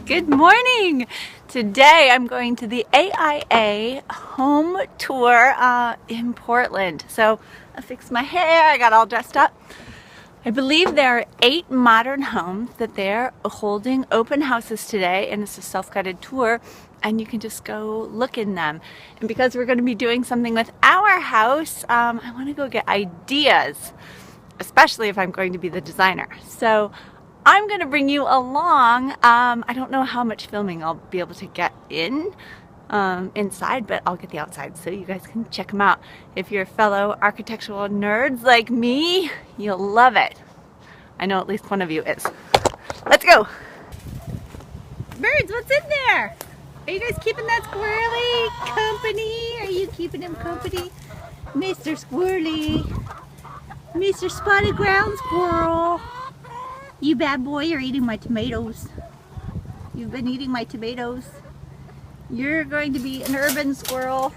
Good morning! Today I'm going to the AIA home tour in Portland. So I fixed my hair, I got all dressed up. I believe there are 8 modern homes that they're holding open houses today, and it's a self-guided tour and you can just go look in them. And because we're going to be doing something with our house, I want to go get ideas, especially if I'm going to be the designer. So I'm going to bring you along. I don't know how much filming I'll be able to get inside, but I'll get the outside so you guys can check them out. If you're fellow architectural nerds like me, you'll love it. I know at least one of you is. Let's go. Birds, what's in there? Are you guys keeping that squirrely company? Are you keeping him company? Mr. Squirrely. Mr. Spotted Ground Squirrel. You bad boy, you're eating my tomatoes. You've been eating my tomatoes. You're going to be an urban squirrel.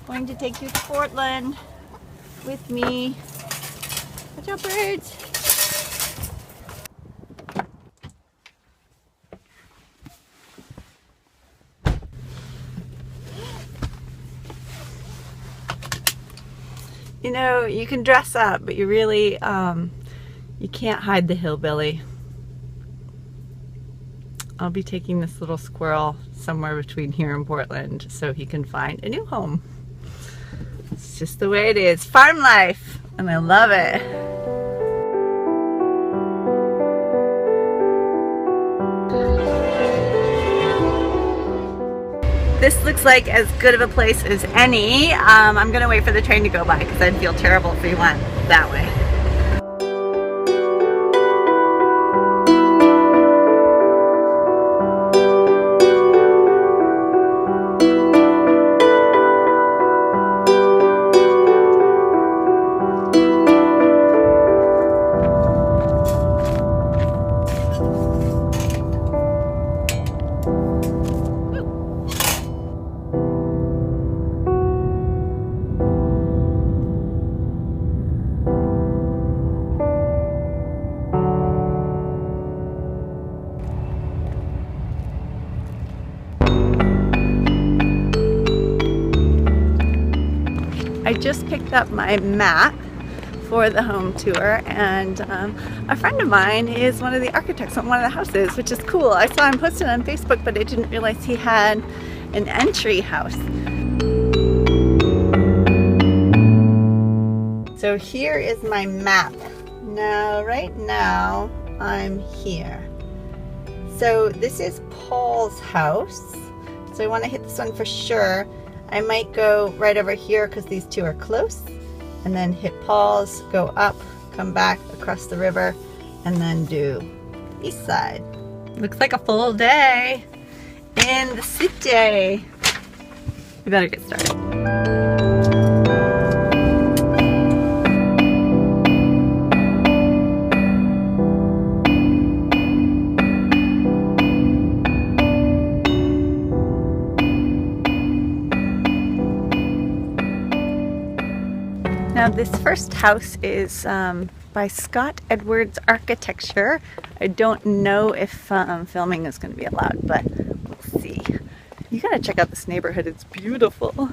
I'm going to take you to Portland with me. Watch out, birds. You know, you can dress up, but you really, you can't hide the hillbilly. I'll be taking this little squirrel somewhere between here and Portland so he can find a new home. It's just the way it is. Farm life, and I love it. This looks like as good of a place as any. I'm gonna wait for the train to go by because I'd feel terrible if we went that way. I just picked up my map for the home tour, and a friend of mine is one of the architects on one of the houses, which is cool. I saw him posted on Facebook, but I didn't realize he had an entry house. So here is my map. Now, right now, I'm here. So this is Paul's house. So I want to hit this one for sure. I might go right over here because these two are close, and then hit Paul's, go up, come back across the river, and then do east side. Looks like a full day in the city. We better get started. Now this first house is by Scott Edwards Architecture. I don't know if filming is going to be allowed, but we'll see. You gotta check out this neighborhood, it's beautiful.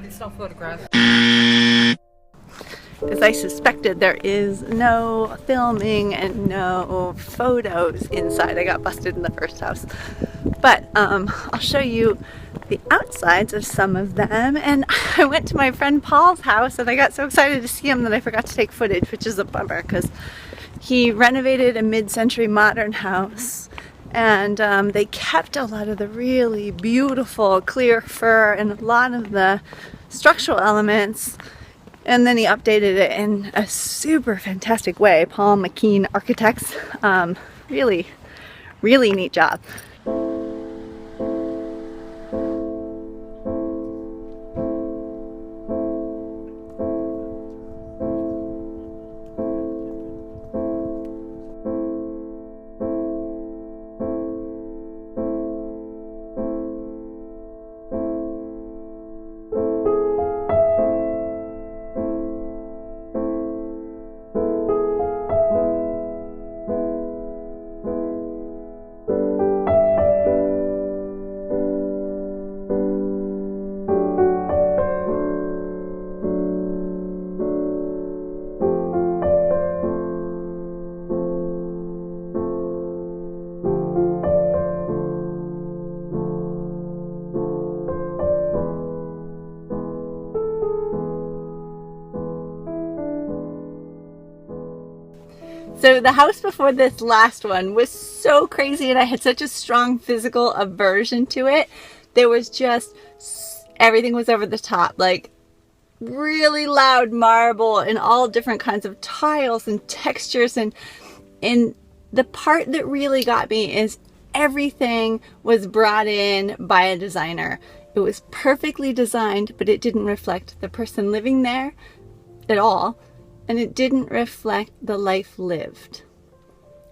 It's not photographed. As I suspected, there is no filming and no photos inside. I got busted in the first house. But I'll show you the outsides of some of them. And I went to my friend Paul's house and I got so excited to see him that I forgot to take footage, which is a bummer because he renovated a mid-century modern house. And they kept a lot of the really beautiful clear fir and a lot of the structural elements, and then he updated it in a super fantastic way. Paul McKean Architects, really Really neat job. So the house before this last one was so crazy, and I had such a strong physical aversion to it. There was just, everything was over the top, like really loud marble and all different kinds of tiles and textures. And the part that really got me is everything was brought in by a designer. It was perfectly designed, but it didn't reflect the person living there at all. And it didn't reflect the life lived.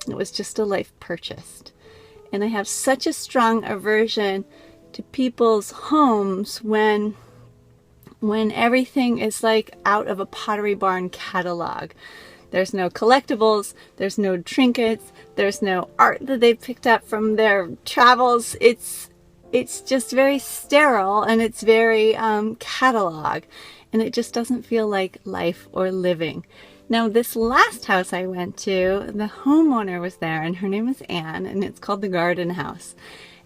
It was just a life purchased. And I have such a strong aversion to people's homes when everything is like out of a Pottery Barn catalog. There's no collectibles, there's no trinkets, there's no art that they've picked up from their travels. It's just very sterile, and it's very catalog. And it just doesn't feel like life or living. Now, this last house I went to, the homeowner was there, and her name is Anne, and it's called the Garden House.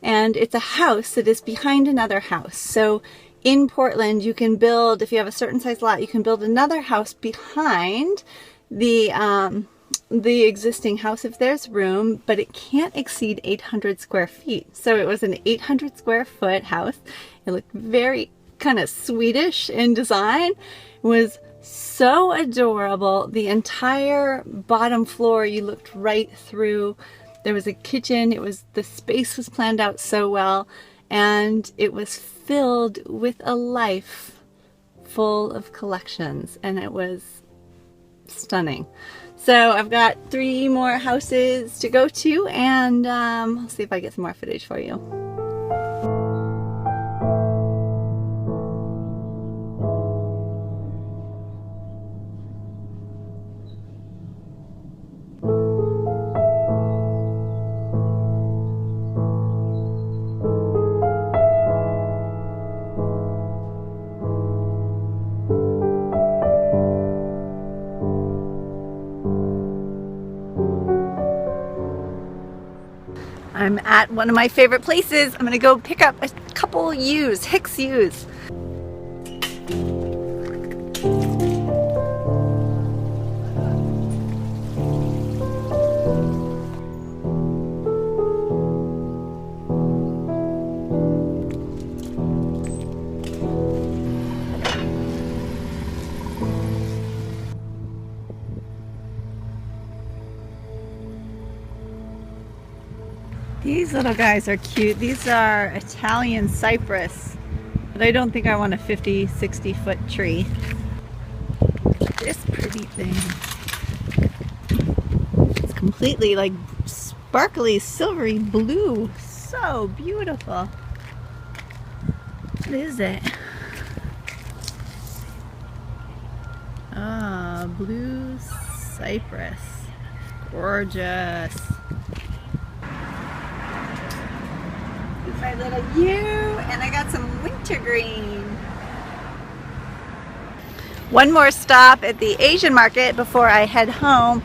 And it's a house that is behind another house. So in Portland, you can build, if you have a certain size lot, you can build another house behind the existing house if there's room, but it can't exceed 800 square feet. So it was an 800 square foot house. It looked very kind of Swedish in design. It was so adorable. The entire bottom floor, you looked right through. There was a kitchen. The space was planned out so well, and it was filled with a life full of collections, and it was stunning. So I've got 3 more houses to go to, and I'll see if I get some more footage for you. I'm at one of my favorite places. I'm gonna go pick up a couple yews, Hicks yews. These little guys are cute. These are Italian cypress, but I don't think I want a 50, 60 foot tree. This pretty thing. It's completely like sparkly, silvery blue. So beautiful. What is it? Ah, blue cypress. Gorgeous. My little yew, and I got some wintergreen. One more stop at the Asian market before I head home.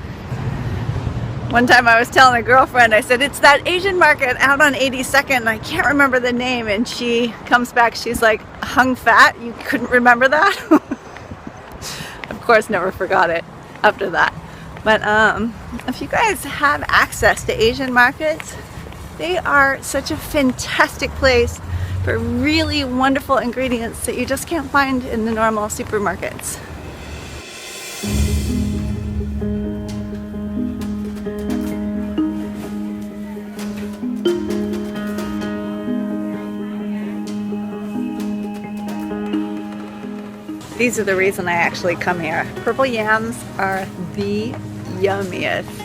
One time I was telling a girlfriend, I said, it's that Asian market out on 82nd, and I can't remember the name, and she comes back, she's like, Hung Phat? You couldn't remember that? Of course, never forgot it after that. But if you guys have access to Asian markets, they are such a fantastic place for really wonderful ingredients that you just can't find in the normal supermarkets. These are the reason I actually come here. Purple yams are the yummiest.